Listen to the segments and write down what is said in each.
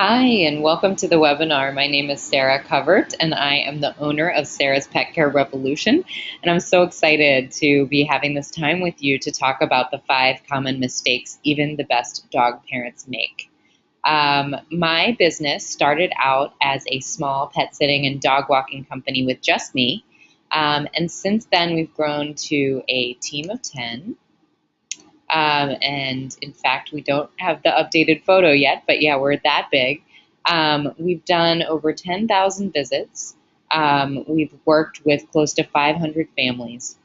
Hi, and welcome to the webinar. My name is Sarah Covert, and I am the owner of Sarah's Pet Care Revolution. And I'm so excited to be having this time with you to talk about the 5 common mistakes even the best dog parents make. My business started out as a small pet sitting and dog walking company with just me. And since then, we've grown to a team of 10. And in fact, we don't have the updated photo yet, but yeah, we're that big. We've done over 10,000 visits. We've worked with close to 500 families.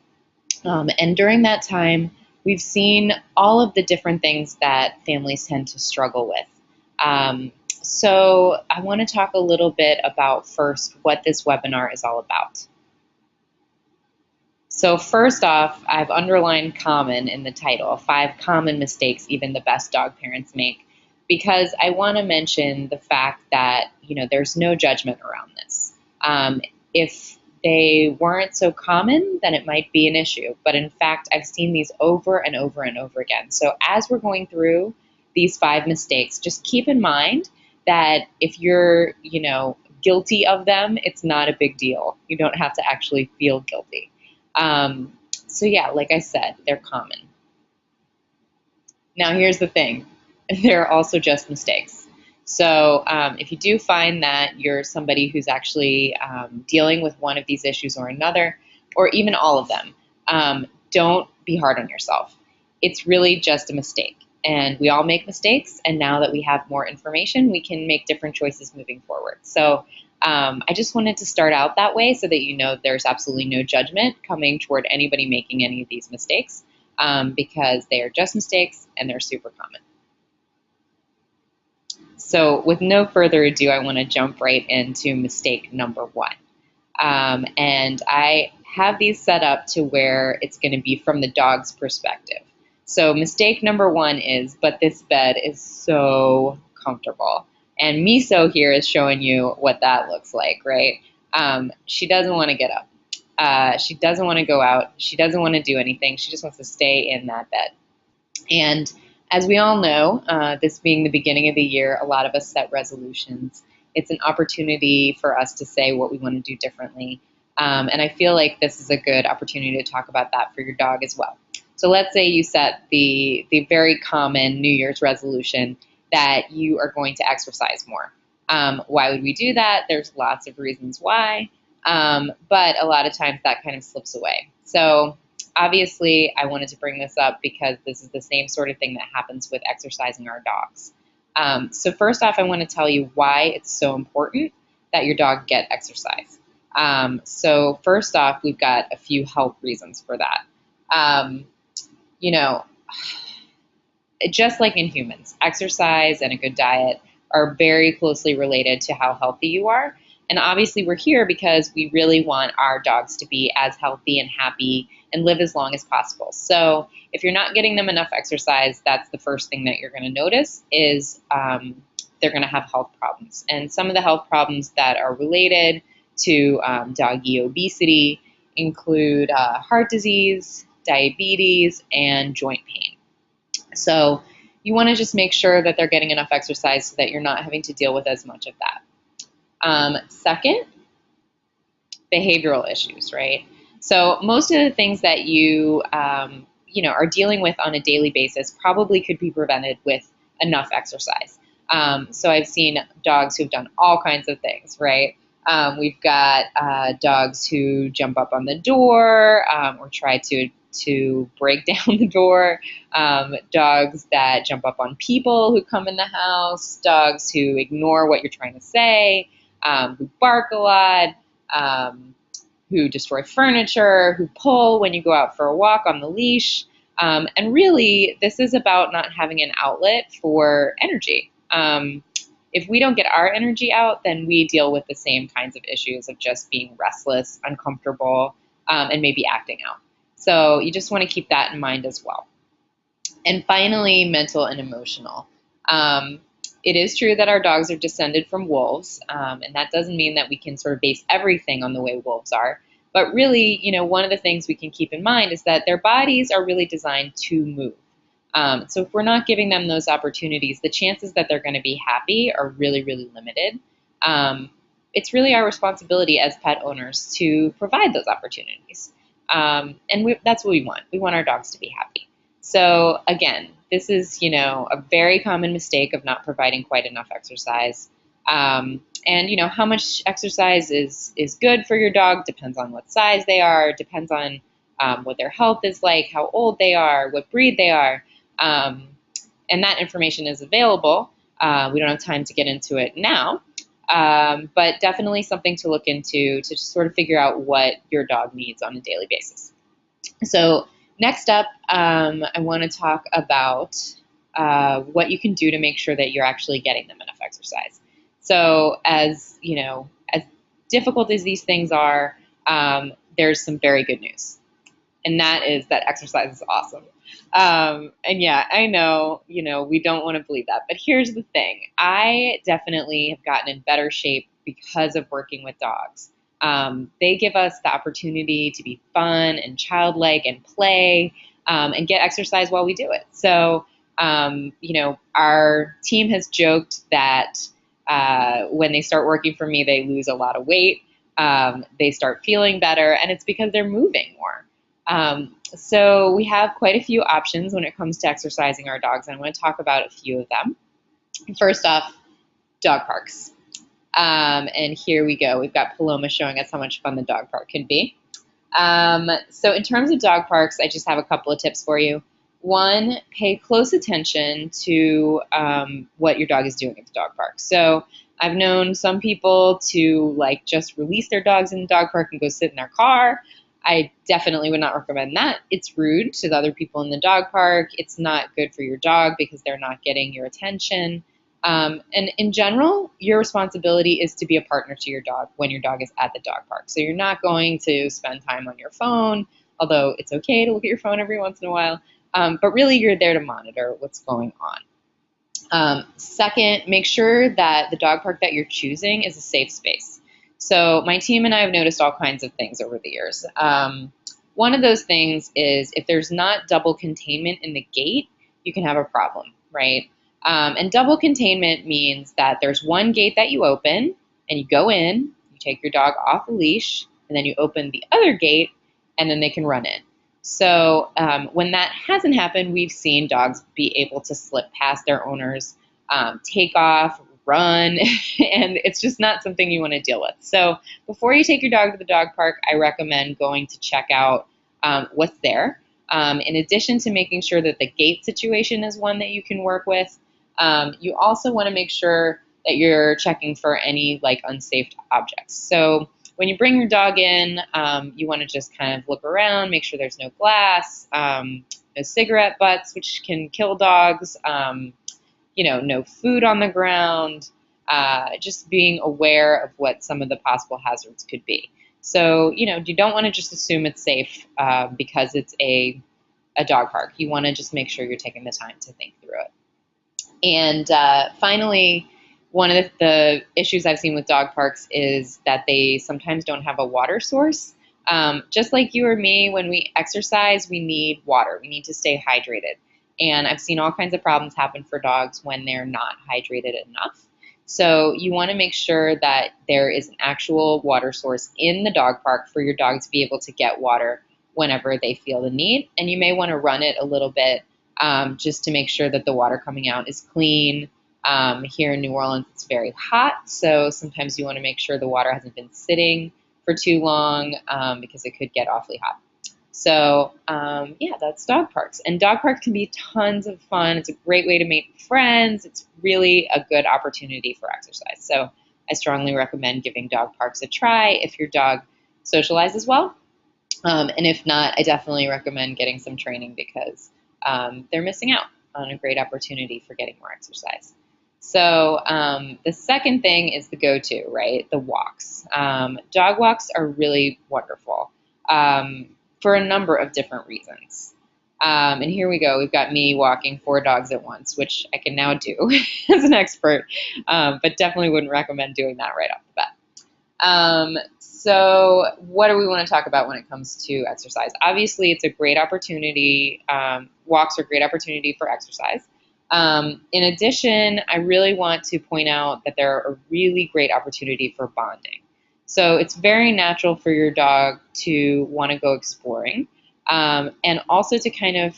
And during that time, we've seen all of the different things that families tend to struggle with. So I want to talk a little bit about first what this webinar is all about. So first off, I've underlined common in the title, 5 common mistakes even the best dog parents make, because I want to mention the fact that, there's no judgment around this. If they weren't so common, then it might be an issue. But in fact, I've seen these over and over and over again. So as we're going through these 5 mistakes, just keep in mind that if you're, guilty of them, it's not a big deal. You don't have to actually feel guilty. So yeah, like I said, they're common. Now here's the thing, they're also just mistakes. So if you do find that you're somebody who's actually dealing with one of these issues or another, or even all of them, don't be hard on yourself. It's really just a mistake. And we all make mistakes, and now that we have more information, we can make different choices moving forward. So I just wanted to start out that way so that there's absolutely no judgment coming toward anybody making any of these mistakes, because they are just mistakes and they're super common. So with no further ado, I want to jump right into mistake number 1. And I have these set up to where it's going to be from the dog's perspective. So mistake number 1 is, but this bed is so comfortable. And Miso here is showing you what that looks like, right? She doesn't want to get up. She doesn't want to go out. She doesn't want to do anything. She just wants to stay in that bed. And as we all know, this being the beginning of the year, a lot of us set resolutions. It's an opportunity for us to say what we want to do differently. And I feel like this is a good opportunity to talk about that for your dog as well. So let's say you set the very common New Year's resolution that you are going to exercise more. Why would we do that? There's lots of reasons why, but a lot of times that kind of slips away. So obviously I wanted to bring this up because this is the same sort of thing that happens with exercising our dogs. So first off, I want to tell you why it's so important that your dog get exercise. So first off, we've got a few health reasons for that. Just like in humans, exercise and a good diet are very closely related to how healthy you are. And obviously we're here because we really want our dogs to be as healthy and happy and live as long as possible. So if you're not getting them enough exercise, that's the first thing that you're going to notice is they're going to have health problems. And some of the health problems that are related to doggy obesity include heart disease, diabetes, and joint pain. So you want to just make sure that they're getting enough exercise so that you're not having to deal with as much of that. Second, behavioral issues, right? So most of the things that you are dealing with on a daily basis probably could be prevented with enough exercise. So I've seen dogs who've done all kinds of things, right? We've got dogs who jump up on the door or try to break down the door, dogs that jump up on people who come in the house, dogs who ignore what you're trying to say, who bark a lot, who destroy furniture, who pull when you go out for a walk on the leash. And really, this is about not having an outlet for energy. If we don't get our energy out, then we deal with the same kinds of issues of just being restless, uncomfortable, and maybe acting out. So you just want to keep that in mind as well. And finally, mental and emotional. It is true that our dogs are descended from wolves, and that doesn't mean that we can sort of base everything on the way wolves are. But really, one of the things we can keep in mind is that their bodies are really designed to move. So if we're not giving them those opportunities, the chances that they're going to be happy are really, really limited. It's really our responsibility as pet owners to provide those opportunities. That's what we want. We want our dogs to be happy. So again, this is, a very common mistake of not providing quite enough exercise. And how much exercise is good for your dog depends on what size they are, depends on what their health is like, how old they are, what breed they are. And that information is available. We don't have time to get into it now, but definitely something to look into to sort of figure out what your dog needs on a daily basis. So next up, I want to talk about what you can do to make sure that you're actually getting them enough exercise. So as difficult as these things are, there's some very good news. And that is that exercise is awesome. And yeah, I know, we don't want to believe that. But here's the thing. I definitely have gotten in better shape because of working with dogs. They give us the opportunity to be fun and childlike and play and get exercise while we do it. So, our team has joked that when they start working for me, they lose a lot of weight. They start feeling better, and it's because they're moving more. So we have quite a few options when it comes to exercising our dogs, and I want to talk about a few of them. First off, dog parks. And here we go. We've got Paloma showing us how much fun the dog park can be. So in terms of dog parks, I just have a couple of tips for you. One, pay close attention to what your dog is doing at the dog park. So I've known some people to just release their dogs in the dog park and go sit in their car. I definitely would not recommend that. It's rude to the other people in the dog park. It's not good for your dog because they're not getting your attention. And in general, your responsibility is to be a partner to your dog when your dog is at the dog park. So you're not going to spend time on your phone, although it's okay to look at your phone every once in a while. But really, you're there to monitor what's going on. Second, make sure that the dog park that you're choosing is a safe space. So my team and I have noticed all kinds of things over the years. One of those things is if there's not double containment in the gate, you can have a problem, right? And double containment means that there's one gate that you open and you go in, you take your dog off the leash, and then you open the other gate and then they can run in. So when that hasn't happened, we've seen dogs be able to slip past their owners, take off, run, and it's just not something you want to deal with. So before you take your dog to the dog park, I recommend going to check out what's there. In addition to making sure that the gate situation is one that you can work with, you also want to make sure that you're checking for any unsafe objects. So when you bring your dog in, you want to just kind of look around, make sure there's no glass, no cigarette butts, which can kill dogs, no food on the ground, just being aware of what some of the possible hazards could be. So, you don't want to just assume it's safe because it's a dog park. You want to just make sure you're taking the time to think through it. And finally, one of the issues I've seen with dog parks is that they sometimes don't have a water source. Just like you or me, when we exercise, we need water. We need to stay hydrated. And I've seen all kinds of problems happen for dogs when they're not hydrated enough. So you want to make sure that there is an actual water source in the dog park for your dog to be able to get water whenever they feel the need. And you may want to run it a little bit just to make sure that the water coming out is clean. Here in New Orleans, it's very hot. So sometimes you want to make sure the water hasn't been sitting for too long because it could get awfully hot. So, that's dog parks. And dog parks can be tons of fun. It's a great way to make friends. It's really a good opportunity for exercise. So I strongly recommend giving dog parks a try if your dog socializes well. And if not, I definitely recommend getting some training because they're missing out on a great opportunity for getting more exercise. So the second thing is the go-to, right? The walks. Dog walks are really wonderful. For a number of different reasons. And here we go. We've got me walking 4 dogs at once, which I can now do as an expert, but definitely wouldn't recommend doing that right off the bat. So what do we want to talk about when it comes to exercise? Obviously, it's a great opportunity. Walks are a great opportunity for exercise. In addition, I really want to point out that they're a really great opportunity for bonding. So it's very natural for your dog to want to go exploring, and also to kind of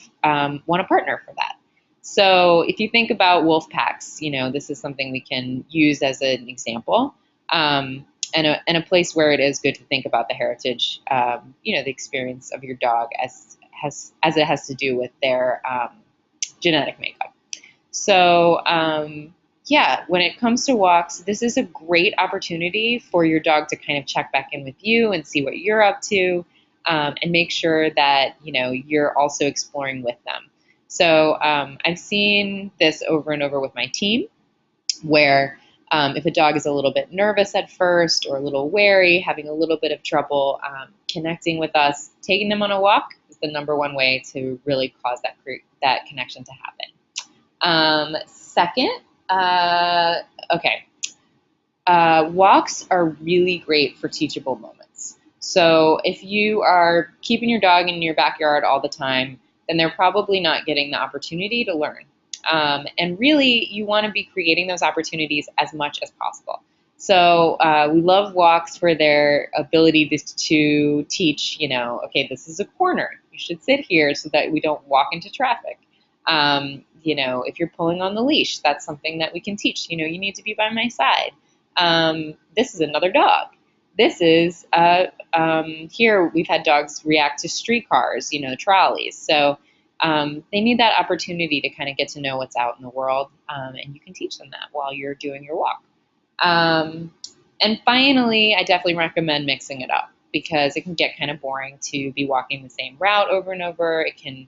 want a partner for that. So if you think about wolf packs, this is something we can use as an example. And a place where it is good to think about the heritage, the experience of your dog as it has to do with their genetic makeup. So, when it comes to walks, this is a great opportunity for your dog to kind of check back in with you and see what you're up to, and make sure that, you're also exploring with them. So I've seen this over and over with my team, where if a dog is a little bit nervous at first or a little wary, having a little bit of trouble connecting with us, taking them on a walk is the number one way to really cause that connection to happen. Second, walks are really great for teachable moments. So if you are keeping your dog in your backyard all the time, then they're probably not getting the opportunity to learn. And really, you want to be creating those opportunities as much as possible. So we love walks for their ability to teach, okay, this is a corner. You should sit here so that we don't walk into traffic. If you're pulling on the leash, that's something that we can teach. You need to be by my side. This is another dog. This is, here we've had dogs react to streetcars, trolleys. So they need that opportunity to kind of get to know what's out in the world, and you can teach them that while you're doing your walk. And finally, I definitely recommend mixing it up, because it can get kind of boring to be walking the same route over and over. It can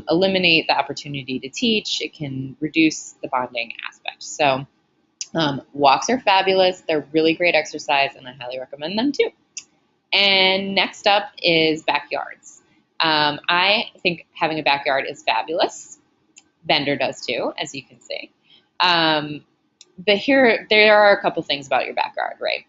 eliminate the opportunity to teach. It can reduce the bonding aspect. So walks are fabulous. They're really great exercise, and I highly recommend them too. And next up is backyards. I think having a backyard is fabulous. Bender does too, as you can see. But there are a couple things about your backyard, right?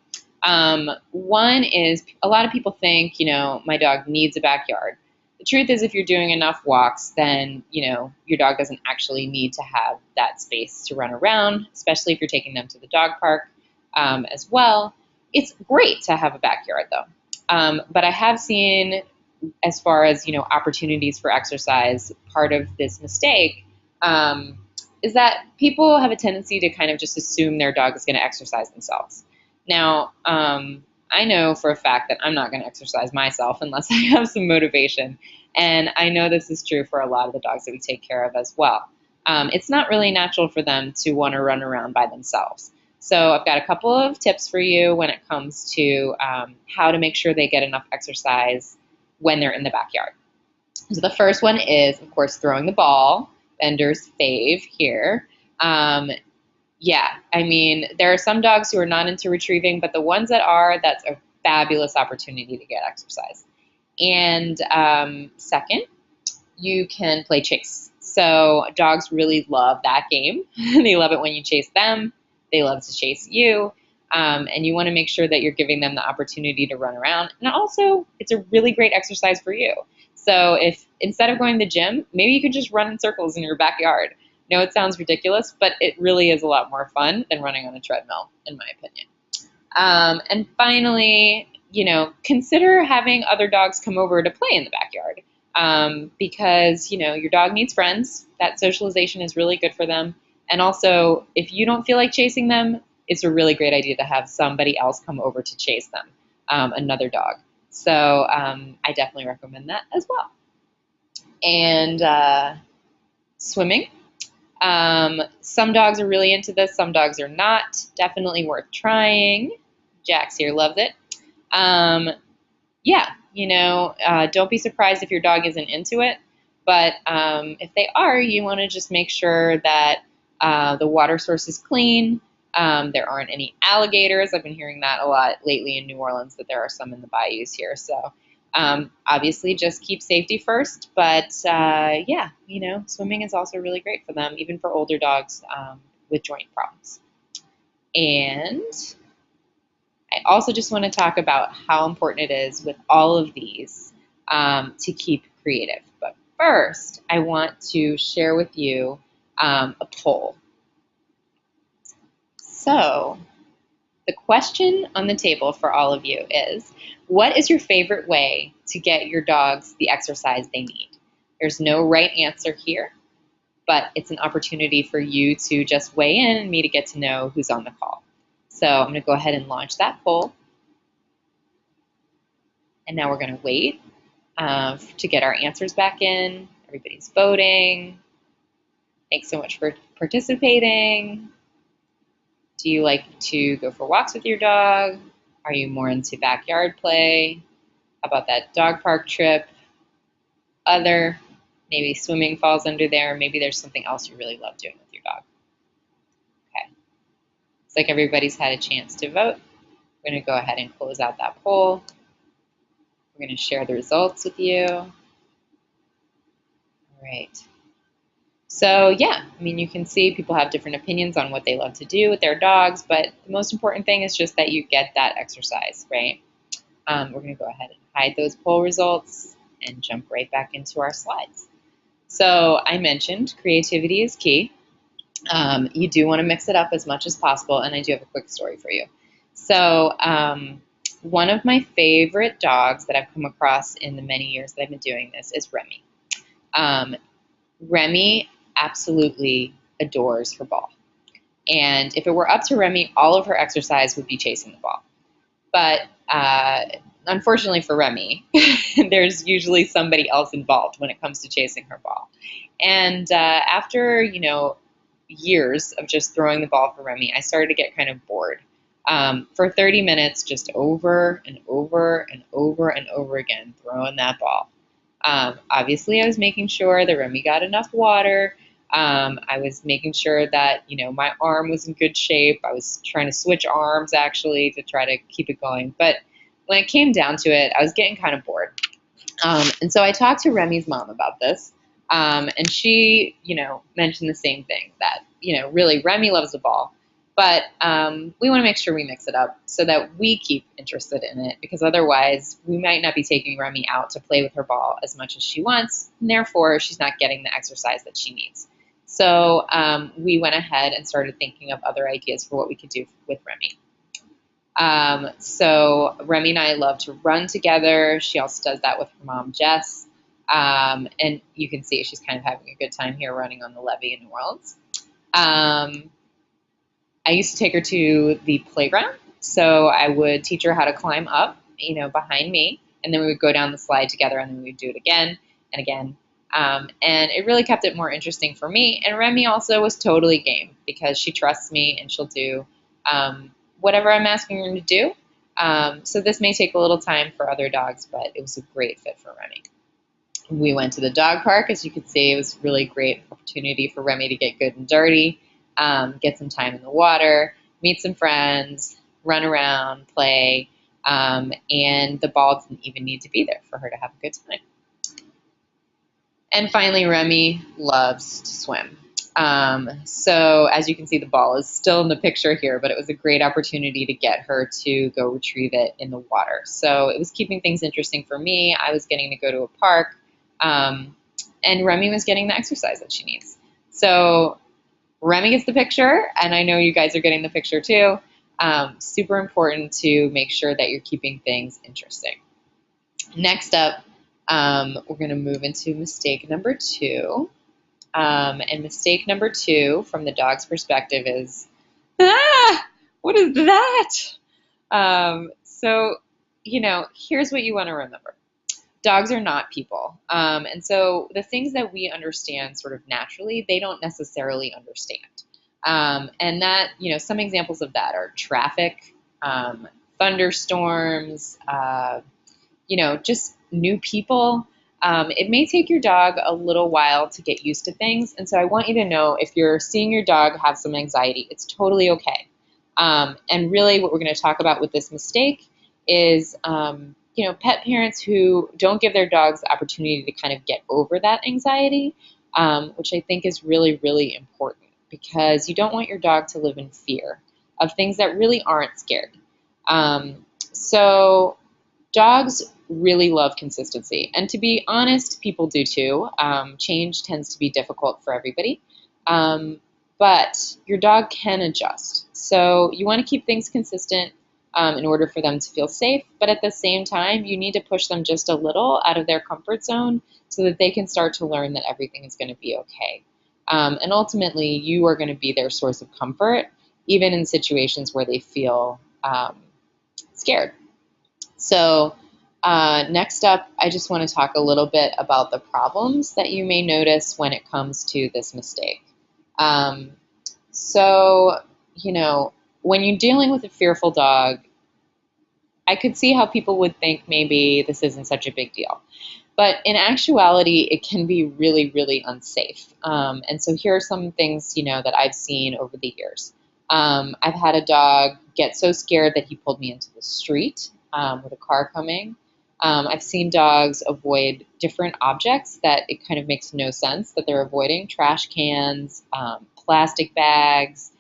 One is, a lot of people think, my dog needs a backyard. The truth is, if you're doing enough walks, then, your dog doesn't actually need to have that space to run around, especially if you're taking them to the dog park as well. It's great to have a backyard, though. But I have seen, as far as, opportunities for exercise, part of this mistake is that people have a tendency to kind of just assume their dog is going to exercise themselves. Now, I know for a fact that I'm not going to exercise myself unless I have some motivation. And I know this is true for a lot of the dogs that we take care of as well. It's not really natural for them to want to run around by themselves. So I've got a couple of tips for you when it comes to how to make sure they get enough exercise when they're in the backyard. So the first one is, of course, throwing the ball. Bender's fave here. There are some dogs who are not into retrieving, but the ones that are, that's a fabulous opportunity to get exercise. And second, you can play chase. So dogs really love that game. They love it when you chase them. They love to chase you. And you want to make sure that you're giving them the opportunity to run around. And also, it's a really great exercise for you. So if instead of going to the gym, maybe you could just run in circles in your backyard. I know it sounds ridiculous, but it really is a lot more fun than running on a treadmill, in my opinion. And finally, consider having other dogs come over to play in the backyard, because, your dog needs friends. That socialization is really good for them. And also, if you don't feel like chasing them, it's a really great idea to have somebody else come over to chase them, another dog. So I definitely recommend that as well. And swimming. Some dogs are really into this. Some dogs are not. Definitely worth trying. Jax here loves it. Don't be surprised if your dog isn't into it. But if they are, you want to just make sure that the water source is clean. There aren't any alligators. I've been hearing that a lot lately in New Orleans, that there are some in the bayous here. So obviously just keep safety first. But swimming is also really great for them, even for older dogs with joint problems. And I also just want to talk about how important it is with all of these to keep creative. But first, I want to share with you a poll. So the question on the table for all of you is, what is your favorite way to get your dogs the exercise they need? There's no right answer here, but it's an opportunity for you to just weigh in and me to get to know who's on the call. So I'm going to go ahead and launch that poll. And now we're going to wait to get our answers back in. Everybody's voting. Thanks so much for participating. Do you like to go for walks with your dog? Are you more into backyard play? How about that dog park trip? Other, maybe swimming falls under there. Maybe there's something else you really love doing with your dog. Okay. It's like everybody's had a chance to vote. We're going to go ahead and close out that poll. We're going to share the results with you. All right. So yeah, I mean, you can see people have different opinions on what they love to do with their dogs, but the most important thing is just that you get that exercise, right? We're going to go ahead and hide those poll results and jump right back into our slides. So I mentioned creativity is key. You do want to mix it up as much as possible, and I do have a quick story for you. So one of my favorite dogs that I've come across in the many years that I've been doing this is Remy. Remy absolutely adores her ball. And if it were up to Remy, all of her exercise would be chasing the ball. But unfortunately for Remy, there's usually somebody else involved when it comes to chasing her ball. And after, years of just throwing the ball for Remy, I started to get kind of bored. For 30 minutes, just over and over and over and over again, throwing that ball. Obviously, I was making sure that Remy got enough water. I was making sure that, my arm was in good shape. I was trying to switch arms, actually, to try to keep it going. But when it came down to it, I was getting kind of bored. And so I talked to Remy's mom about this. And she, mentioned the same thing, that, really Remy loves the ball. But we want to make sure we mix it up so that we keep interested in it, because otherwise we might not be taking Remy out to play with her ball as much as she wants, and therefore she's not getting the exercise that she needs. So we went ahead and started thinking of other ideas for what we could do with Remy. So Remy and I love to run together. She also does that with her mom, Jess. And you can see she's kind of having a good time here running on the levee in New Orleans. I used to take her to the playground, so I would teach her how to climb up, behind me, and then we would go down the slide together, and then we would do it again and again. And it really kept it more interesting for me. And Remy also was totally game, because she trusts me and she'll do whatever I'm asking her to do. So this may take a little time for other dogs, but it was a great fit for Remy. We went to the dog park. As you can see, it was a really great opportunity for Remy to get good and dirty. Get some time in the water, meet some friends, run around, play, and the ball didn't even need to be there for her to have a good time. And finally, Remy loves to swim. So as you can see, the ball is still in the picture here, but it was a great opportunity to get her to go retrieve it in the water. So it was keeping things interesting for me. I was getting to go to a park, and Remy was getting the exercise that she needs. So Remy gets the picture, and I know you guys are getting the picture too. Super important to make sure that you're keeping things interesting. Next up, we're going to move into mistake number 2. And mistake number 2 from the dog's perspective is, what is that? So, here's what you want to remember. Dogs are not people. And so the things that we understand sort of naturally, they don't necessarily understand. And that, some examples of that are traffic, thunderstorms, just new people. It may take your dog a little while to get used to things. And so I want you to know, if you're seeing your dog have some anxiety, it's totally okay. And really what we're going to talk about with this mistake is, pet parents who don't give their dogs the opportunity to kind of get over that anxiety, which I think is really, really important, because you don't want your dog to live in fear of things that really aren't scary. So dogs really love consistency. And to be honest, people do too. Change tends to be difficult for everybody. But your dog can adjust. So you want to keep things consistent in order for them to feel safe. But at the same time, you need to push them just a little out of their comfort zone so that they can start to learn that everything is going to be okay. And ultimately, you are going to be their source of comfort, even in situations where they feel scared. So next up, I just want to talk a little bit about the problems that you may notice when it comes to this mistake. So, when you're dealing with a fearful dog, I could see how people would think maybe this isn't such a big deal. But in actuality, it can be really, really unsafe. And so here are some things, that I've seen over the years. I've had a dog get so scared that he pulled me into the street with a car coming. I've seen dogs avoid different objects that it kind of makes no sense that they're avoiding. Trash cans, plastic bags,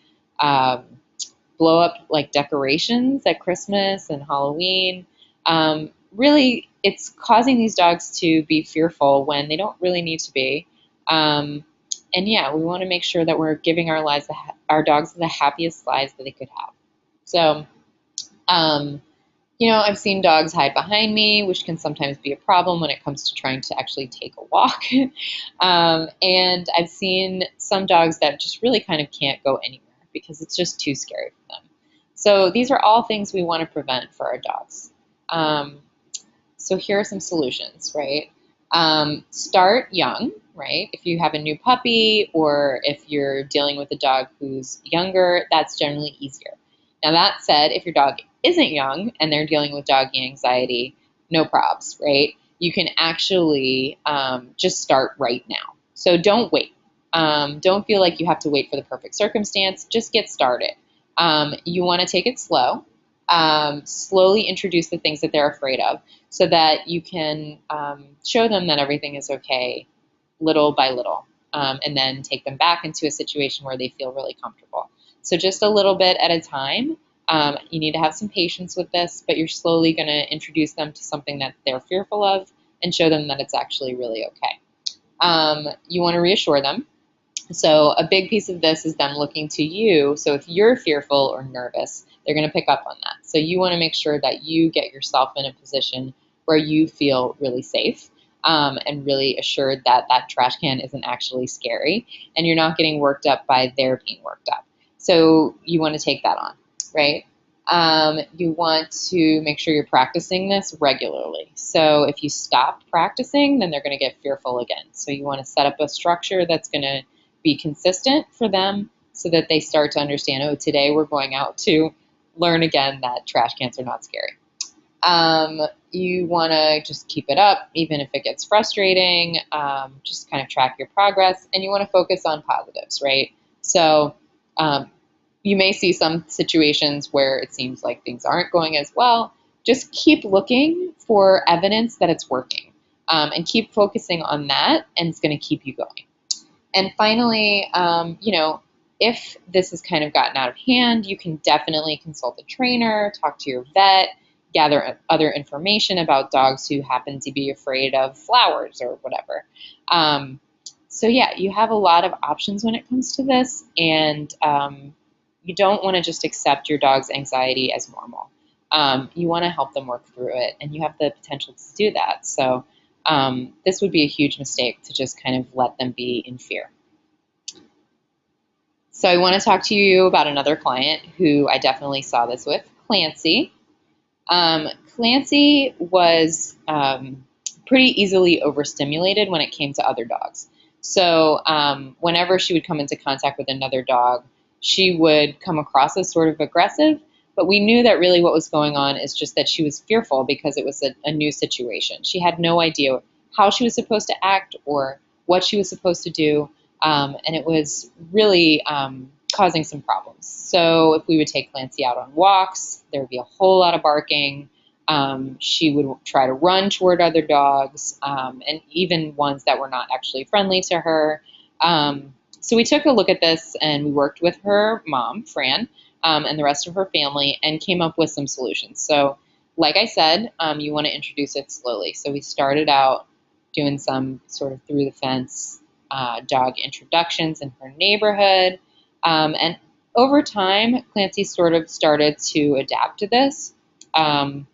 blow up like decorations at Christmas and Halloween. Really, it's causing these dogs to be fearful when they don't really need to be. And yeah, we want to make sure that we're giving our dogs the happiest lives that they could have. So, I've seen dogs hide behind me, which can sometimes be a problem when it comes to trying to actually take a walk. And I've seen some dogs that just really kind of can't go anywhere because it's just too scary for them. So these are all things we want to prevent for our dogs. So here are some solutions, right? Start young, right? If you have a new puppy or if you're dealing with a dog who's younger, that's generally easier. Now that said, if your dog isn't young and they're dealing with doggy anxiety, no probs, right? You can actually just start right now. So don't wait. Don't feel like you have to wait for the perfect circumstance. Just get started. You want to take it slow. Slowly introduce the things that they're afraid of so that you can show them that everything is okay little by little, and then take them back into a situation where they feel really comfortable. So just a little bit at a time. You need to have some patience with this, but you're slowly going to introduce them to something that they're fearful of and show them that it's actually really okay. You want to reassure them. So a big piece of this is them looking to you. So if you're fearful or nervous, they're going to pick up on that. So you want to make sure that you get yourself in a position where you feel really safe and really assured that that trash can isn't actually scary and you're not getting worked up by their being worked up. So you want to take that on, right? You want to make sure you're practicing this regularly. So if you stop practicing, then they're going to get fearful again. So you want to set up a structure that's going to be consistent for them so that they start to understand, oh, today we're going out to learn again that trash cans are not scary. You want to just keep it up, even if it gets frustrating, just kind of track your progress, and you want to focus on positives, right? So you may see some situations where it seems like things aren't going as well. Just keep looking for evidence that it's working and keep focusing on that, and it's going to keep you going. And finally, if this has kind of gotten out of hand, you can definitely consult a trainer, talk to your vet, gather other information about dogs who happen to be afraid of flowers or whatever. So yeah, you have a lot of options when it comes to this, and you don't want to just accept your dog's anxiety as normal. You want to help them work through it, and you have the potential to do that. So this would be a huge mistake to just kind of let them be in fear. So I want to talk to you about another client who I definitely saw this with, Clancy. Clancy was pretty easily overstimulated when it came to other dogs. So whenever she would come into contact with another dog, she would come across as sort of aggressive, but we knew that really what was going on is just that she was fearful because it was a new situation. She had no idea how she was supposed to act or what she was supposed to do, and it was really causing some problems. So if we would take Clancy out on walks, there would be a whole lot of barking. She would try to run toward other dogs, and even ones that were not actually friendly to her. So we took a look at this and we worked with her mom, Fran, and the rest of her family, and came up with some solutions. So like I said, you want to introduce it slowly. So we started out doing some sort of through the fence dog introductions in her neighborhood. And over time, Clancy sort of started to adapt to this, kind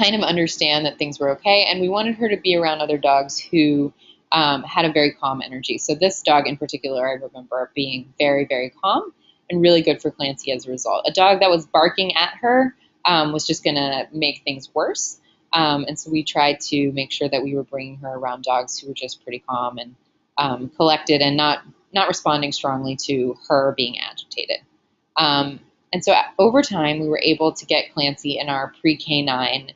of understand that things were okay. And we wanted her to be around other dogs who had a very calm energy. So this dog in particular, I remember being very, very calm and really good for Clancy as a result. A dog that was barking at her was just going to make things worse. And so we tried to make sure that we were bringing her around dogs who were just pretty calm and collected and not responding strongly to her being agitated. And so over time, we were able to get Clancy in our pre-K9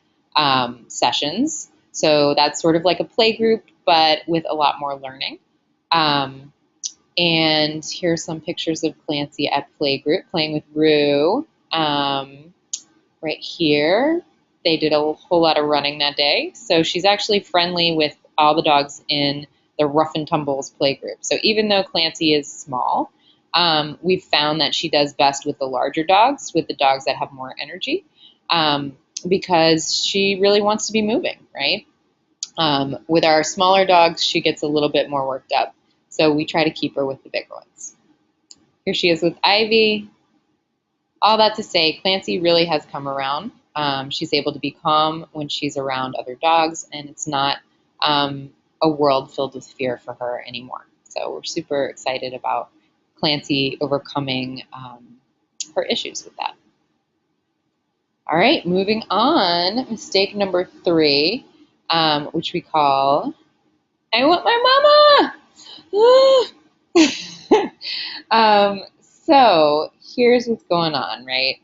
sessions. So that's sort of like a play group, but with a lot more learning. And here's some pictures of Clancy at playgroup playing with Rue. Right here, they did a whole lot of running that day. So she's actually friendly with all the dogs in the Rough and Tumbles playgroup. So even though Clancy is small, we've found that she does best with the larger dogs, with the dogs that have more energy, because she really wants to be moving, right? With our smaller dogs, she gets a little bit more worked up. So we try to keep her with the bigger ones. Here she is with Ivy. All that to say, Clancy really has come around. She's able to be calm when she's around other dogs, and it's not a world filled with fear for her anymore. So we're super excited about Clancy overcoming her issues with that. All right, moving on. Mistake number 3, which we call, I want my mama! So here's what's going on, right?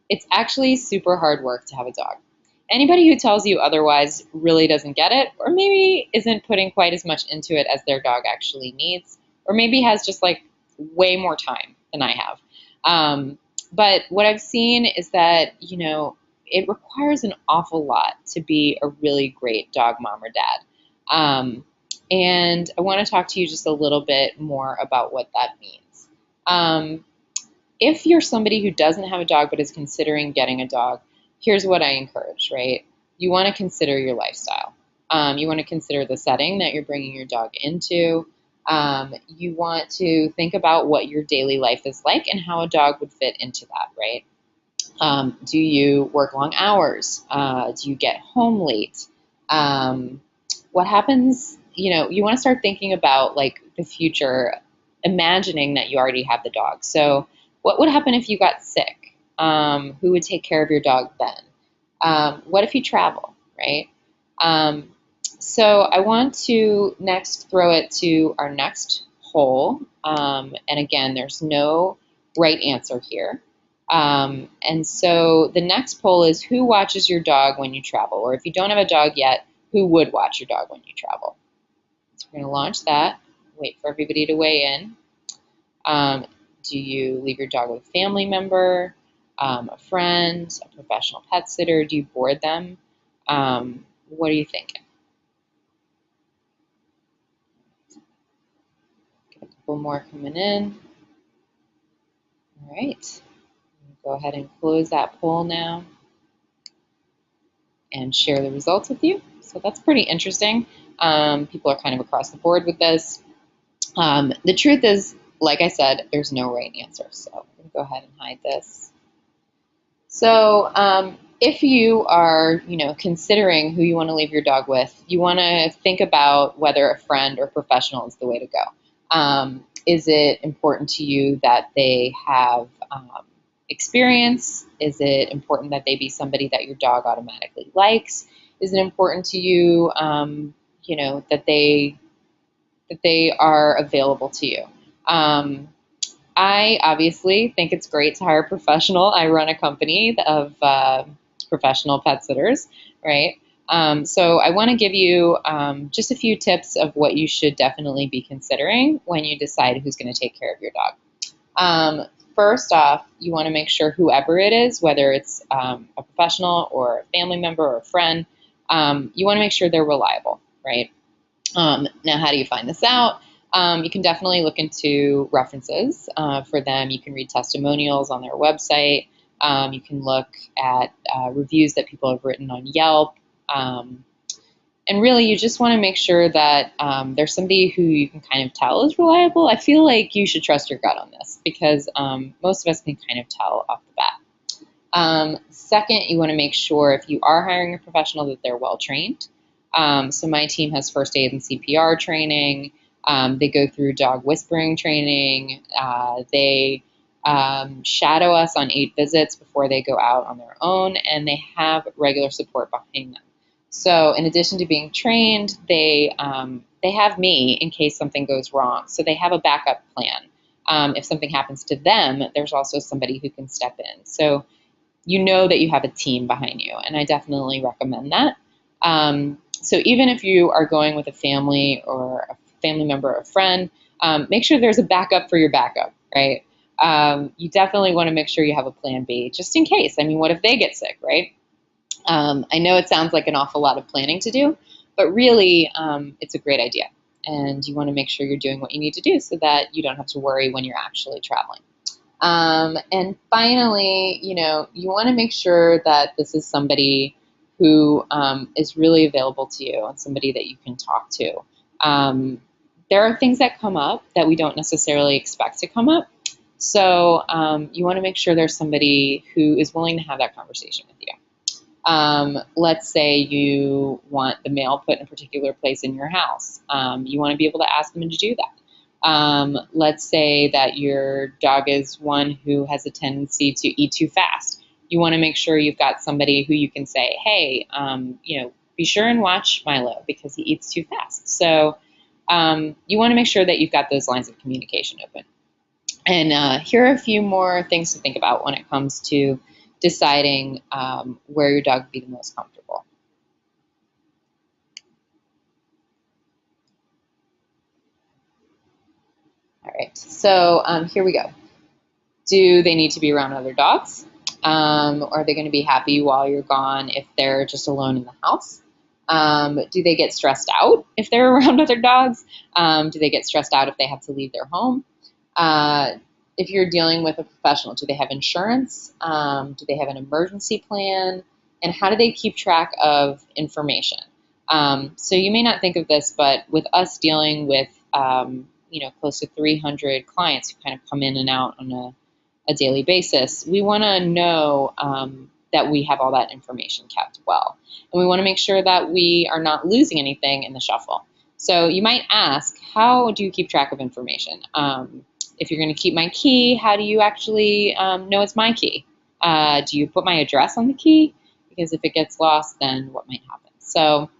It's actually super hard work to have a dog. Anybody who tells you otherwise really doesn't get it, or maybe isn't putting quite as much into it as their dog actually needs, or maybe has just like way more time than I have. But what I've seen is that, you know, it requires an awful lot to be a really great dog mom or dad. And I want to talk to you just a little bit more about what that means. If you're somebody who doesn't have a dog but is considering getting a dog, here's what I encourage, right? You want to consider your lifestyle. You want to consider the setting that you're bringing your dog into. You want to think about what your daily life is like and how a dog would fit into that, right? Do you work long hours? Do you get home late? What happens, you know, you want to start thinking about like the future, imagining that you already have the dog. So what would happen if you got sick? Who would take care of your dog then? What if you travel, right? So I want to next throw it to our next poll. And again, there's no right answer here. And so the next poll is, who watches your dog when you travel? Or if you don't have a dog yet, who would watch your dog when you travel? So we're going to launch that, wait for everybody to weigh in. Do you leave your dog with a family member, a friend, a professional pet sitter? Do you board them? What are you thinking? Get a couple more coming in. All right. Go ahead and close that poll now and share the results with you. So that's pretty interesting. People are kind of across the board with this. The truth is, like I said, there's no right answer. So I'm going to go ahead and hide this. So if you are, considering who you want to leave your dog with, you want to think about whether a friend or professional is the way to go. Is it important to you that they have experience? Is it important that they be somebody that your dog automatically likes? Is it important to you, that they are available to you? I obviously think it's great to hire a professional. I run a company of professional pet sitters, right? So I want to give you just a few tips of what you should definitely be considering when you decide who's going to take care of your dog. First off, you want to make sure whoever it is, whether it's a professional or a family member or a friend, you want to make sure they're reliable, right? Now, how do you find this out? You can definitely look into references for them. You can read testimonials on their website. You can look at reviews that people have written on Yelp. And really, you just want to make sure that there's somebody who you can kind of tell is reliable. I feel like you should trust your gut on this because most of us can kind of tell off the bat. Second, you want to make sure if you are hiring a professional that they're well trained. So my team has first aid and CPR training. They go through dog whispering training. They shadow us on 8 visits before they go out on their own, and they have regular support behind them. So in addition to being trained, they have me in case something goes wrong. So they have a backup plan. If something happens to them, there's also somebody who can step in. So you know that you have a team behind you, and I definitely recommend that. So even if you are going with a family or a family member or a friend, make sure there's a backup for your backup, right? You definitely want to make sure you have a plan B just in case. I mean, what if they get sick, right? I know it sounds like an awful lot of planning to do, but really it's a great idea. And you want to make sure you're doing what you need to do so that you don't have to worry when you're actually traveling. And finally, you want to make sure that this is somebody who is really available to you and somebody that you can talk to. There are things that come up that we don't necessarily expect to come up. So you want to make sure there's somebody who is willing to have that conversation with you. Let's say you want the mail put in a particular place in your house. You want to be able to ask them to do that. Let's say that your dog is one who has a tendency to eat too fast. You want to make sure you've got somebody who you can say, hey, be sure and watch Milo because he eats too fast. So you want to make sure that you've got those lines of communication open. And here are a few more things to think about when it comes to deciding where your dog would be the most comfortable. All right, so here we go. Do they need to be around other dogs? Are they going to be happy while you're gone if they're just alone in the house? Do they get stressed out if they're around other dogs? Do they get stressed out if they have to leave their home? If you're dealing with a professional, do they have insurance? Do they have an emergency plan? And how do they keep track of information? So you may not think of this, but with us dealing with close to 300 clients who kind of come in and out on a daily basis, we want to know that we have all that information kept well. And we want to make sure that we are not losing anything in the shuffle. So you might ask, how do you keep track of information? If you're going to keep my key, how do you actually know it's my key? Do you put my address on the key? Because if it gets lost, then what might happen? So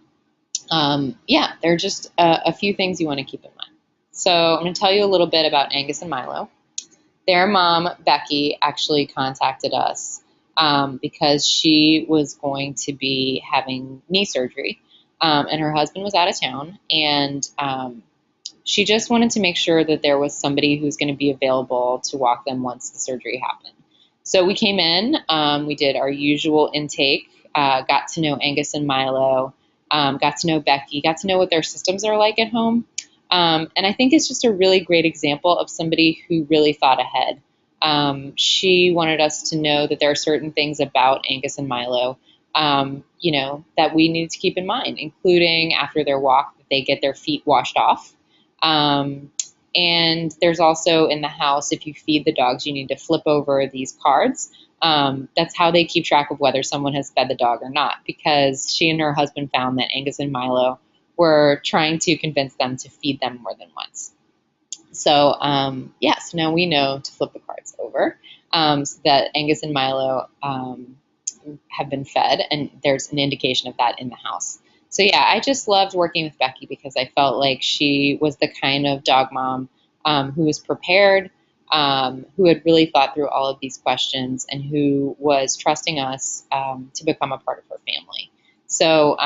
there are just a few things you want to keep in mind. So I'm going to tell you a little bit about Angus and Milo. Their mom, Becky, actually contacted us because she was going to be having knee surgery, and her husband was out of town, and she just wanted to make sure that there was somebody who's going to be available to walk them once the surgery happened. So we came in, we did our usual intake, got to know Angus and Milo, got to know Becky, got to know what their systems are like at home. And I think it's just a really great example of somebody who really thought ahead. She wanted us to know that there are certain things about Angus and Milo, that we need to keep in mind, including after their walk, that they get their feet washed off. And there's also in the house, if you feed the dogs, you need to flip over these cards. That's how they keep track of whether someone has fed the dog or not, because she and her husband found that Angus and Milo were trying to convince them to feed them more than once. So, so now we know to flip the cards over so that Angus and Milo have been fed, and there's an indication of that in the house. So yeah, I just loved working with Becky because I felt like she was the kind of dog mom who was prepared, who had really thought through all of these questions, and who was trusting us to become a part of her family. So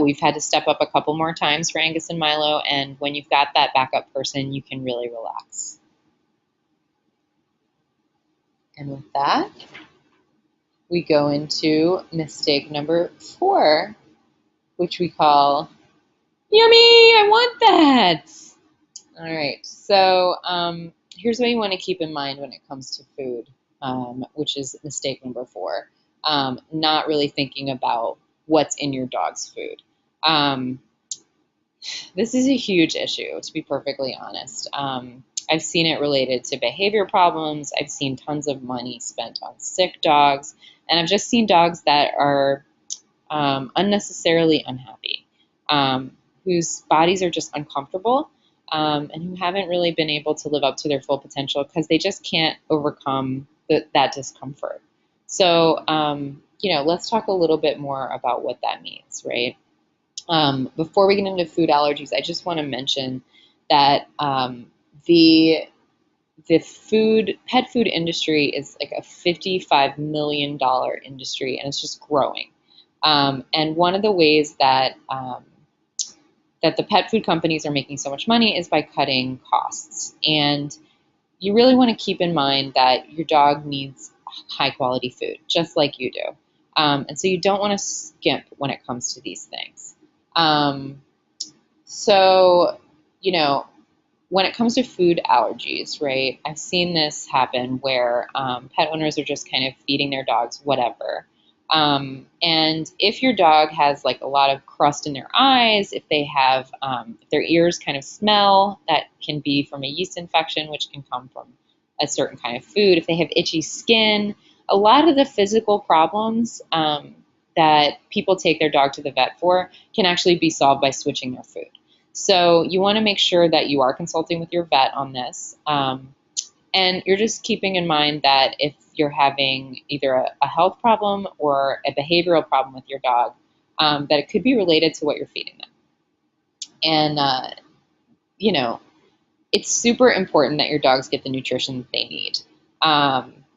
we've had to step up a couple more times for Angus and Milo, and when you've got that backup person, you can really relax. And with that, we go into mistake number 4, which we call, yummy, I want that. All right. So here's what you want to keep in mind when it comes to food, which is mistake number 4. Not really thinking about what's in your dog's food. Um, this is a huge issue, to be perfectly honest. I've seen it related to behavior problems. I've seen tons of money spent on sick dogs, and I've just seen dogs that are unnecessarily unhappy, whose bodies are just uncomfortable, and who haven't really been able to live up to their full potential because they just can't overcome that discomfort. So, let's talk a little bit more about what that means, right? Before we get into food allergies, I just want to mention that the pet food industry is like a $55 million industry, and it's just growing. And one of the ways that the pet food companies are making so much money is by cutting costs. And you really want to keep in mind that your dog needs high quality food, just like you do. And so you don't want to skimp when it comes to these things. So, when it comes to food allergies, right, I've seen this happen where pet owners are just kind of feeding their dogs whatever. And if your dog has like a lot of crust in their eyes, if they have, if their ears kind of smell, that can be from a yeast infection, which can come from a certain kind of food. If they have itchy skin, a lot of the physical problems that people take their dog to the vet for can actually be solved by switching their food. So you want to make sure that you are consulting with your vet on this. And you're just keeping in mind that if you're having either a health problem or a behavioral problem with your dog, that it could be related to what you're feeding them. And, it's super important that your dogs get the nutrition that they need.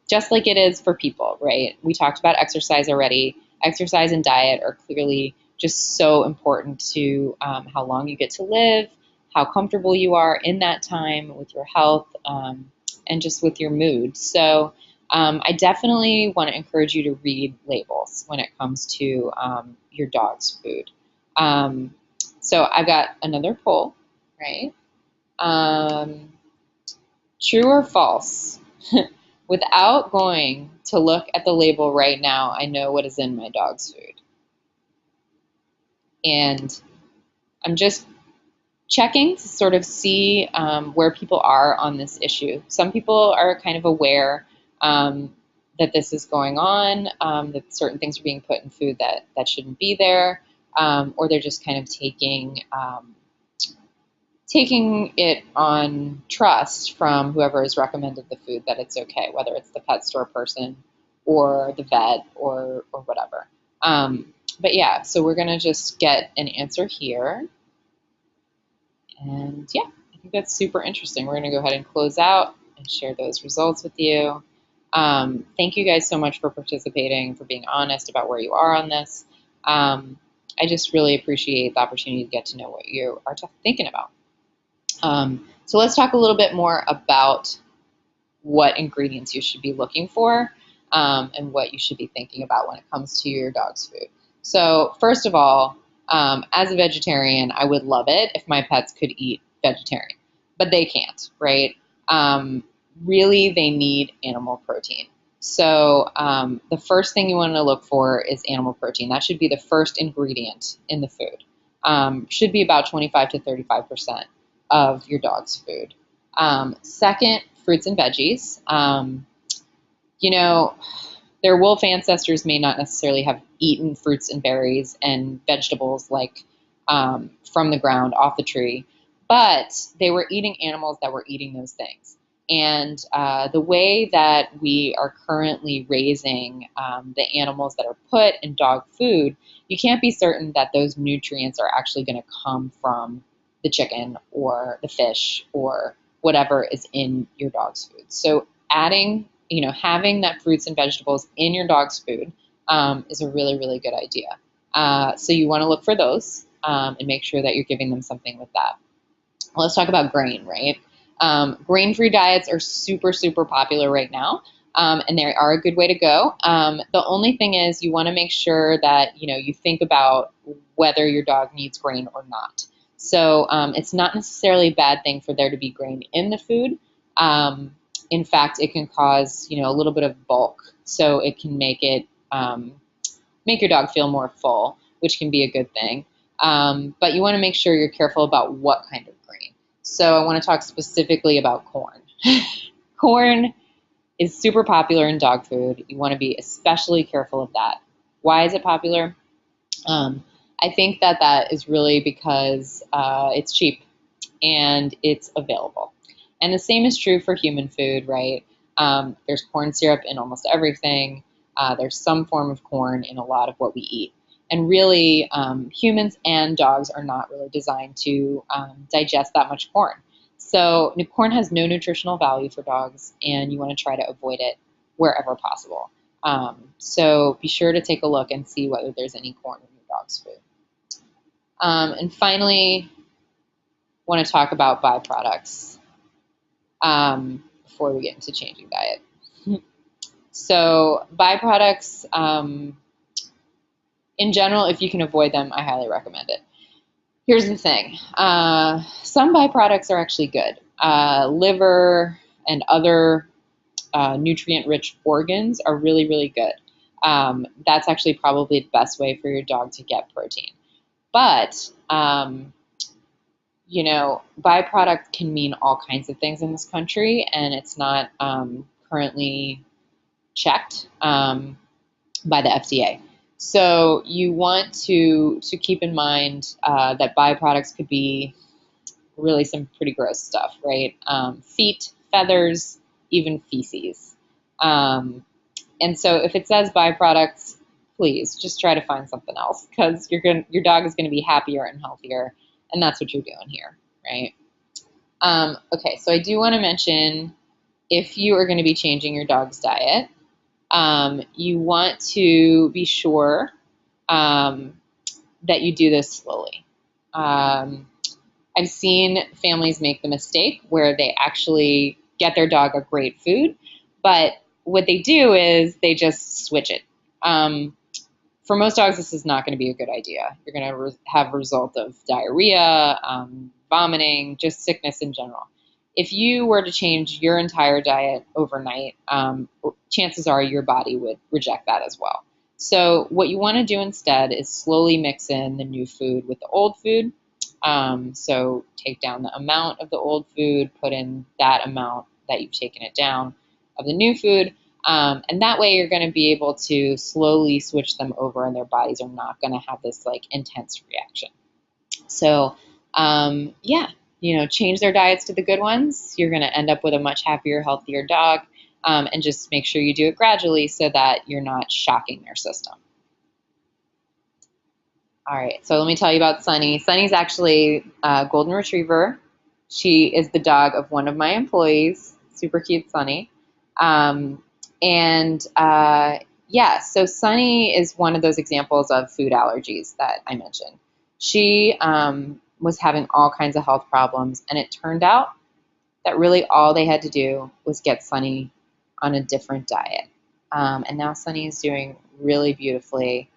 Just like it is for people, right? We talked about exercise already. Exercise and diet are clearly just so important to how long you get to live, how comfortable you are in that time with your health, and just with your mood. So I definitely want to encourage you to read labels when it comes to your dog's food. So I've got another poll, right? True or false? Without going to look at the label right now, I know what is in my dog's food. And I'm just checking to sort of see where people are on this issue. Some people are kind of aware that this is going on, that certain things are being put in food that shouldn't be there, or they're just kind of taking it on trust from whoever has recommended the food that it's okay, whether it's the pet store person or the vet or whatever. But yeah, so we're going to just get an answer here. And yeah, I think that's super interesting. We're going to go ahead and close out and share those results with you. Thank you guys so much for participating, for being honest about where you are on this. I just really appreciate the opportunity to get to know what you are thinking about. So let's talk a little bit more about what ingredients you should be looking for and what you should be thinking about when it comes to your dog's food. So first of all, as a vegetarian, I would love it if my pets could eat vegetarian, but they can't, right? Really, they need animal protein. So the first thing you want to look for is animal protein. That should be the first ingredient in the food. Should be about 25 to 35% of your dog's food. Second, fruits and veggies. Their wolf ancestors may not necessarily have eaten fruits and berries and vegetables like from the ground, off the tree, but they were eating animals that were eating those things. And the way that we are currently raising the animals that are put in dog food, you can't be certain that those nutrients are actually going to come from the chicken or the fish or whatever is in your dog's food. So having that fruits and vegetables in your dog's food is a really, really good idea. So you want to look for those and make sure that you're giving them something with that. Well, let's talk about grain, right? Grain-free diets are super, super popular right now, and they are a good way to go. The only thing is you want to make sure that you think about whether your dog needs grain or not. So it's not necessarily a bad thing for there to be grain in the food. In fact, it can cause, a little bit of bulk, so it can make your dog feel more full, which can be a good thing. But you want to make sure you're careful about what kind of grain. So I want to talk specifically about corn. Corn is super popular in dog food. You want to be especially careful of that. Why is it popular? I think that is really because it's cheap and it's available. And the same is true for human food, right? There's corn syrup in almost everything. There's some form of corn in a lot of what we eat. And really, humans and dogs are not really designed to digest that much corn. So corn has no nutritional value for dogs, and you want to try to avoid it wherever possible. So be sure to take a look and see whether there's any corn in your dog's food. And finally, want to talk about byproducts before we get into changing diet. So byproducts, in general, if you can avoid them, I highly recommend it. Here's the thing. Some byproducts are actually good. Liver and other nutrient-rich organs are really, really good. That's actually probably the best way for your dog to get protein. But, byproduct can mean all kinds of things in this country, and it's not currently checked by the FDA. So you want to keep in mind that byproducts could be really some pretty gross stuff, right? Feet, feathers, even feces. And so if it says byproducts, please just try to find something else, because your dog is going to be happier and healthier, and that's what you're doing here, right? Okay, so I do want to mention, if you are going to be changing your dog's diet, you want to be sure that you do this slowly. I've seen families make the mistake where they actually get their dog a great food, but what they do is they just switch it. For most dogs, this is not going to be a good idea. You're going to have a result of diarrhea, vomiting, just sickness in general. If you were to change your entire diet overnight, chances are your body would reject that as well. So what you want to do instead is slowly mix in the new food with the old food. So take down the amount of the old food, put in that amount that you've taken it down of the new food. And that way you're going to be able to slowly switch them over, and their bodies are not going to have this intense reaction. So, change their diets to the good ones. You're going to end up with a much happier, healthier dog. And just make sure you do it gradually so that you're not shocking their system. All right, so let me tell you about Sunny. Sunny's actually a golden retriever. She is the dog of one of my employees. Super cute, Sunny. So Sunny is one of those examples of food allergies that I mentioned. She was having all kinds of health problems, and it turned out that really all they had to do was get Sunny on a different diet. And now Sunny is doing really beautifully.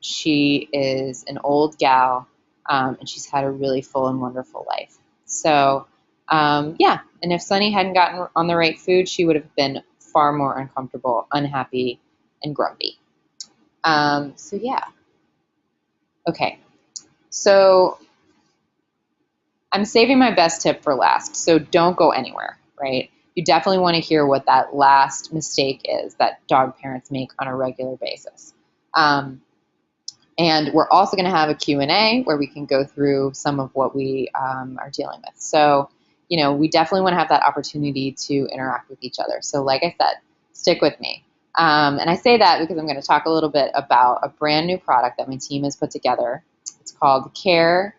She is an old gal, and she's had a really full and wonderful life. So, and if Sunny hadn't gotten on the right food, she would have been far more uncomfortable, unhappy, and grumpy. Okay, so I'm saving my best tip for last, so don't go anywhere, right? You definitely want to hear what that last mistake is that dog parents make on a regular basis. And we're also going to have a Q&A where we can go through some of what we are dealing with. So, we definitely want to have that opportunity to interact with each other. So like I said, stick with me. And I say that because I'm going to talk a little bit about a brand new product that my team has put together. It's called Care,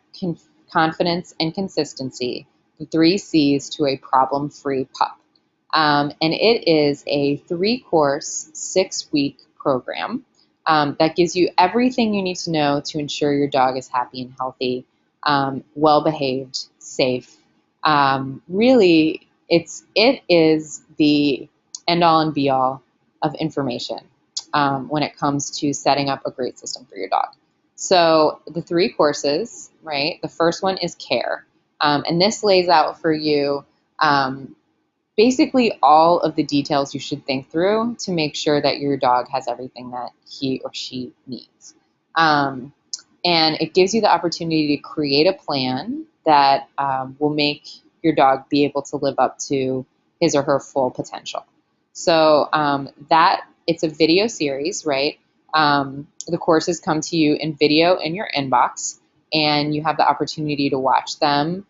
Confidence, and Consistency, the 3 C's to a Problem-Free Pup. And it is a 3-course, 6-week program that gives you everything you need to know to ensure your dog is happy and healthy, well-behaved, safe. Really, it is the end-all and be-all of information when it comes to setting up a great system for your dog. So the 3 courses right? The first one is care. And this lays out for you basically all of the details you should think through to make sure that your dog has everything that he or she needs. And it gives you the opportunity to create a plan that will make your dog be able to live up to his or her full potential. So that it's a video series, right? The courses come to you in video in your inbox, and you have the opportunity to watch them.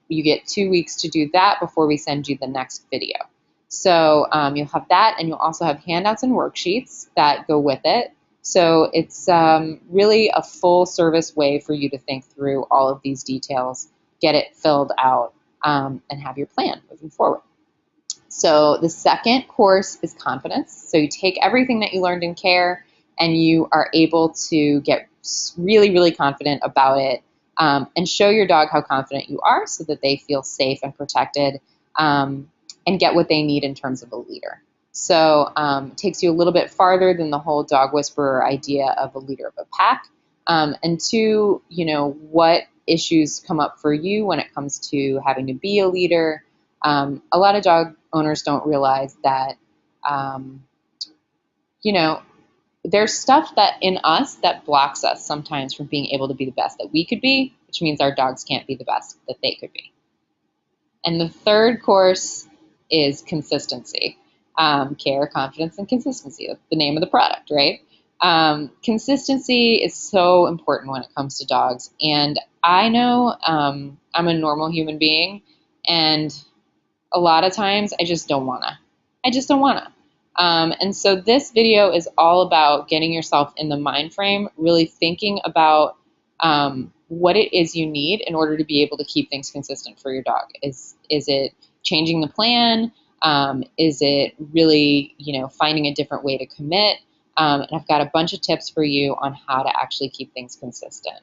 You get 2 weeks to do that before we send you the next video. So you'll have that, and you'll also have handouts and worksheets that go with it. So it's really a full service way for you to think through all of these details, get it filled out, and have your plan moving forward. So the second course is confidence. So you take everything that you learned in care and you are able to get really, really confident about it, and show your dog how confident you are so that they feel safe and protected, and get what they need in terms of a leader. So it takes you a little bit farther than the whole dog whisperer idea of a leader of a pack. And two, what issues come up for you when it comes to having to be a leader. A lot of dog owners don't realize that, there's stuff that in us that blocks us sometimes from being able to be the best that we could be, which means our dogs can't be the best that they could be. And the third course is consistency. Care, confidence, and consistency. That's the name of the product, right? Consistency is so important when it comes to dogs. And I know I'm a normal human being, and a lot of times I just don't wanna. And so this video is all about getting yourself in the mind frame, really thinking about what it is you need in order to be able to keep things consistent for your dog. Is it changing the plan? Is it really, finding a different way to commit? And I've got a bunch of tips for you on how to actually keep things consistent.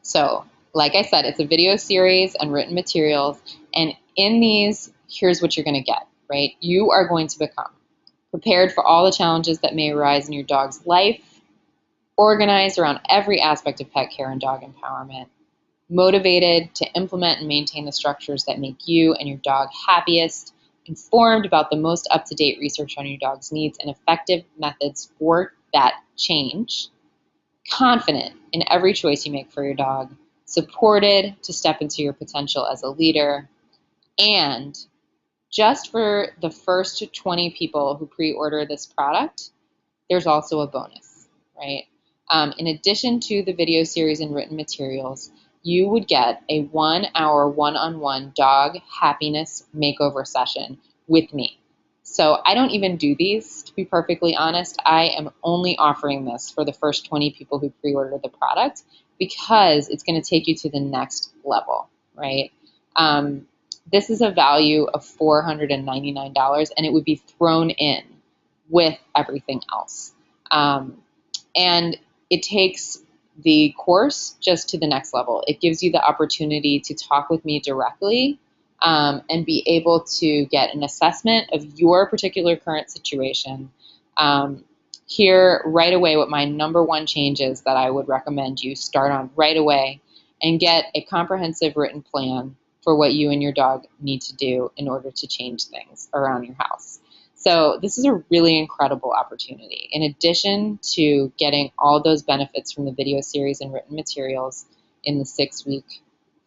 So, like I said, it's a video series and written materials. And in these, here's what you're going to get, right? You are going to become prepared for all the challenges that may arise in your dog's life, organized around every aspect of pet care and dog empowerment, motivated to implement and maintain the structures that make you and your dog happiest, informed about the most up-to-date research on your dog's needs and effective methods for that change, confident in every choice you make for your dog, supported to step into your potential as a leader, and just for the first 20 people who pre-order this product, there's also a bonus, right? In addition to the video series and written materials, you would get a 1-hour one-on-one dog happiness makeover session with me. So I don't even do these, to be perfectly honest. I am only offering this for the first 20 people who pre-order the product because it's going to take you to the next level, right? This is a value of $499, and it would be thrown in with everything else. And it takes the course just to the next level. It gives you the opportunity to talk with me directly, and be able to get an assessment of your particular current situation. Hear right away what my number one change is that I would recommend you start on right away, and get a comprehensive written plan for what you and your dog need to do in order to change things around your house. So this is a really incredible opportunity. In addition to getting all those benefits from the video series and written materials in the 6-week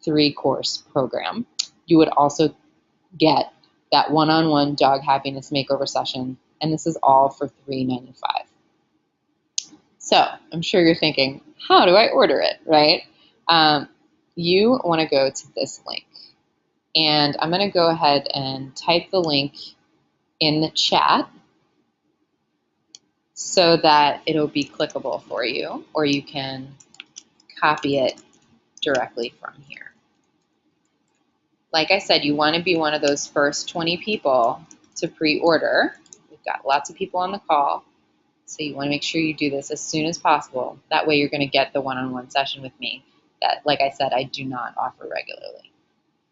3-course program, you would also get that one-on-one dog happiness makeover session, and this is all for $395. So I'm sure you're thinking, how do I order it, right? You want to go to this link, and I'm going to go ahead and type the link in the chat so that it'll be clickable for you, or you can copy it directly from here. Like I said, you want to be one of those first 20 people to pre-order. We've got lots of people on the call, so you want to make sure you do this as soon as possible. That way you're going to get the one-on-one session with me that, like I said, I do not offer regularly.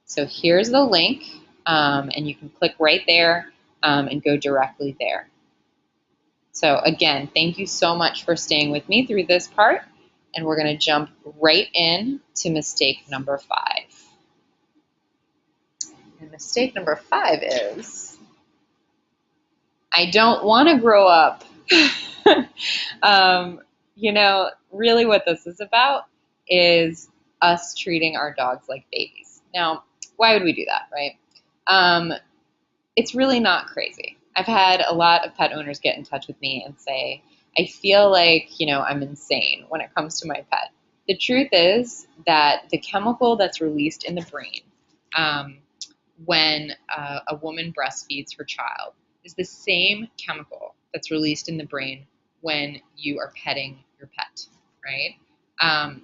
So here's the link, and you can click right there and go directly there. So again, thank you so much for staying with me through this part. And we're going to jump right in to mistake number 5. And mistake number 5 is, I don't want to grow up. Really what this is about is us treating our dogs like babies. Now, why would we do that, right? It's really not crazy. I've had a lot of pet owners get in touch with me and say, I feel like, I'm insane when it comes to my pet. The truth is that the chemical that's released in the brain when a woman breastfeeds her child is the same chemical that's released in the brain when you are petting your pet, right?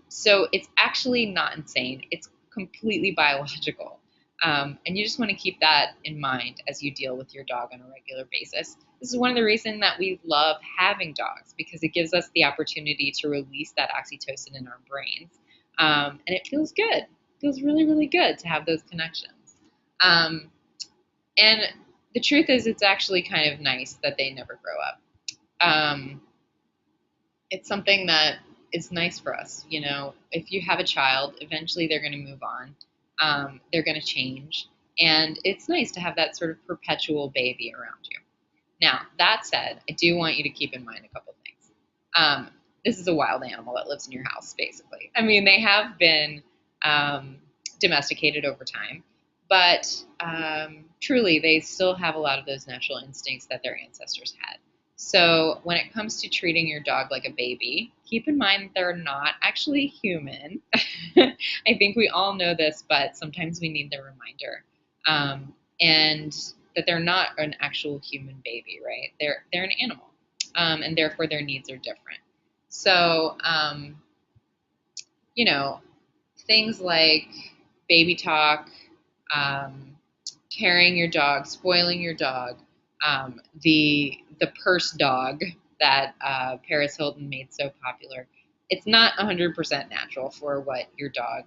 So it's actually not insane. It's completely biological. And you just want to keep that in mind as you deal with your dog on a regular basis. This is one of the reasons that we love having dogs, because it gives us the opportunity to release that oxytocin in our brains. And it feels good. It feels really, really good to have those connections. And the truth is, it's actually kind of nice that they never grow up. It's something that is nice for us. If you have a child, eventually they're going to move on. They're going to change. And it's nice to have that sort of perpetual baby around you. Now, that said, I do want you to keep in mind a couple things. This is a wild animal that lives in your house, basically. I mean, they have been domesticated over time, but truly, they still have a lot of those natural instincts that their ancestors had. So when it comes to treating your dog like a baby, keep in mind that they're not actually human. I think we all know this, but sometimes we need the reminder. And that they're not an actual human baby, right? They're an animal, and therefore their needs are different. So, things like baby talk, carrying your dog, spoiling your dog, the purse dog that Paris Hilton made so popular. It's not 100% natural for what your dog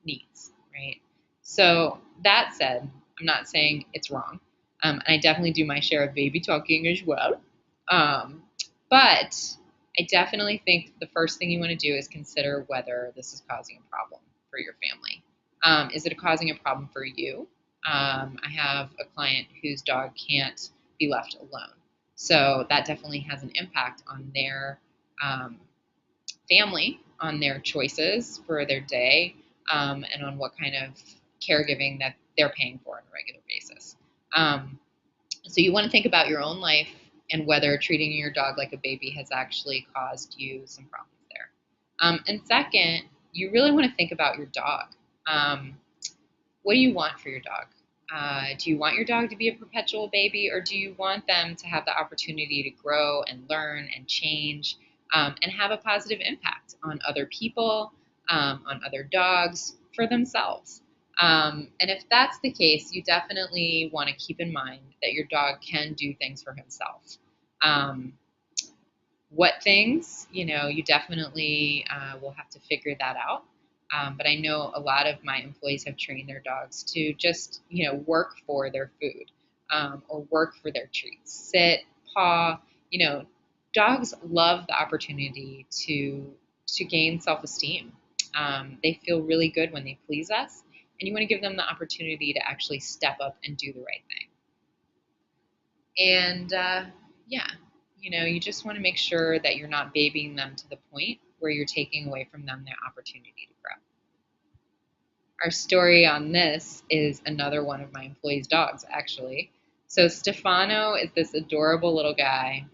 needs, right? So that said, I'm not saying it's wrong. And I definitely do my share of baby talking as well. But I definitely think the first thing you want to do is consider whether this is causing a problem for your family. Is it causing a problem for you? I have a client whose dog can't be left alone. So that definitely has an impact on their family, on their choices for their day, and on what kind of caregiving that they're paying for on a regular basis. So you want to think about your own life and whether treating your dog like a baby has actually caused you some problems there. And second, you really want to think about your dog. What do you want for your dog? Do you want your dog to be a perpetual baby, or do you want them to have the opportunity to grow and learn and change and have a positive impact on other people, on other dogs, for themselves? And if that's the case, you definitely want to keep in mind that your dog can do things for himself. What things, you definitely will have to figure that out. But I know a lot of my employees have trained their dogs to just, work for their food or work for their treats. Sit, paw. Dogs love the opportunity to gain self-esteem. They feel really good when they please us, and you want to give them the opportunity to actually step up and do the right thing. And you just want to make sure that you're not babying them to the point where you're taking away from them their opportunity to grow. Our story on this is another one of my employees' dogs, actually. So Stefano is this adorable little guy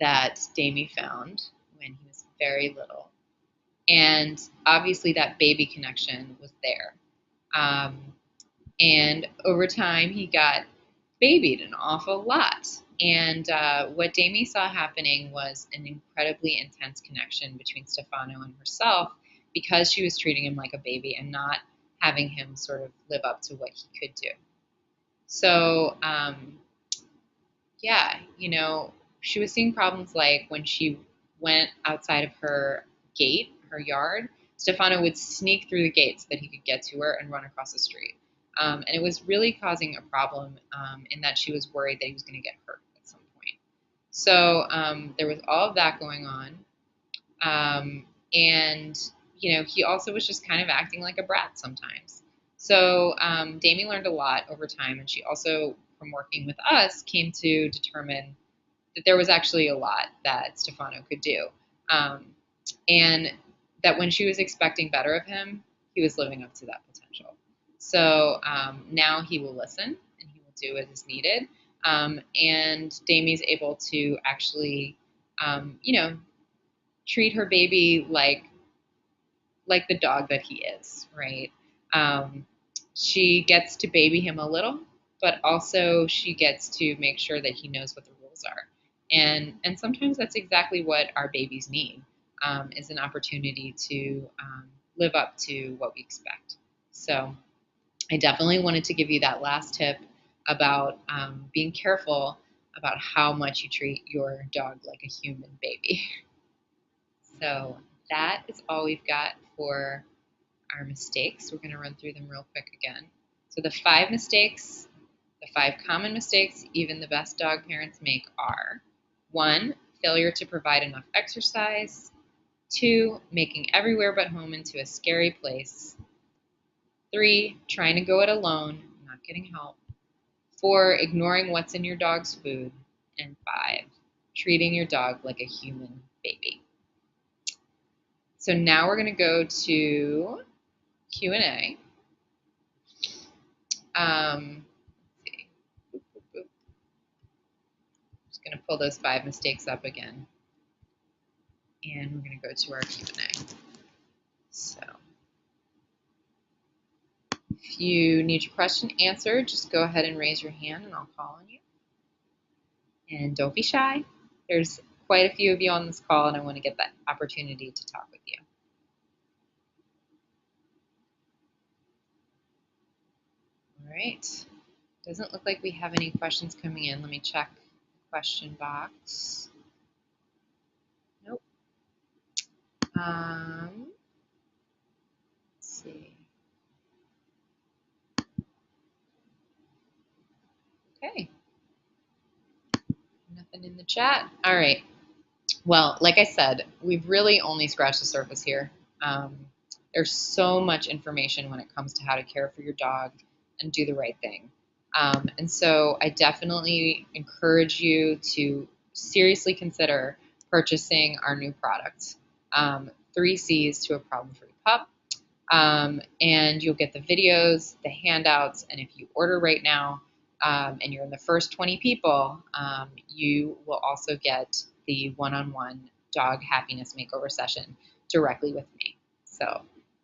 that Damie found when he was very little. And obviously that baby connection was there. And over time, he got babied an awful lot. And what Damie saw happening was an incredibly intense connection between Stefano and herself, because she was treating him like a baby and not having him sort of live up to what he could do. So, she was seeing problems like when she went outside of her gate, her yard, Stefano would sneak through the gate so that he could get to her and run across the street. And it was really causing a problem in that she was worried that he was going to get hurt at some point. So there was all of that going on. And, he also was just kind of acting like a brat sometimes. So Damie learned a lot over time, and she also, from working with us, came to determine that there was actually a lot that Stefano could do. Um, and that when she was expecting better of him, he was living up to that potential. So now he will listen and he will do as is needed. And Damie's able to actually, treat her baby like the dog that he is, right? Um, she gets to baby him a little, but also she gets to make sure that he knows what the rules are. And sometimes that's exactly what our babies need, is an opportunity to live up to what we expect. So I definitely wanted to give you that last tip about being careful about how much you treat your dog like a human baby. So that is all we've got for our mistakes. We're going to run through them real quick again. So the 5 mistakes, the 5 common mistakes even the best dog parents make are: 1, failure to provide enough exercise; 2, making everywhere but home into a scary place; 3, trying to go it alone, not getting help; 4, ignoring what's in your dog's food; and 5, treating your dog like a human baby. So now we're going to go to Q&A. Let's see. Just going to pull those 5 mistakes up again. And we're going to go to our Q&A. So if you need your question answered, just go ahead and raise your hand and I'll call on you. And don't be shy. There's quite a few of you on this call, and I want to get that opportunity to talk with you. All right. Doesn't look like we have any questions coming in. Let me check the question box. Nope. Let's see. Okay. Nothing in the chat. All right. Well, like I said, we've really only scratched the surface here. There's so much information when it comes to how to care for your dog and do the right thing. And so I definitely encourage you to seriously consider purchasing our new product, 3 C's to a problem-free pup. And you'll get the videos, the handouts, and if you order right now, and you're in the first 20 people, you will also get the one-on-one dog happiness makeover session directly with me. So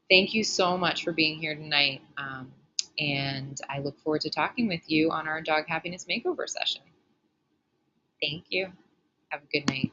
thank you so much for being here tonight, and I look forward to talking with you on our dog happiness makeover session. Thank you. Have a good night.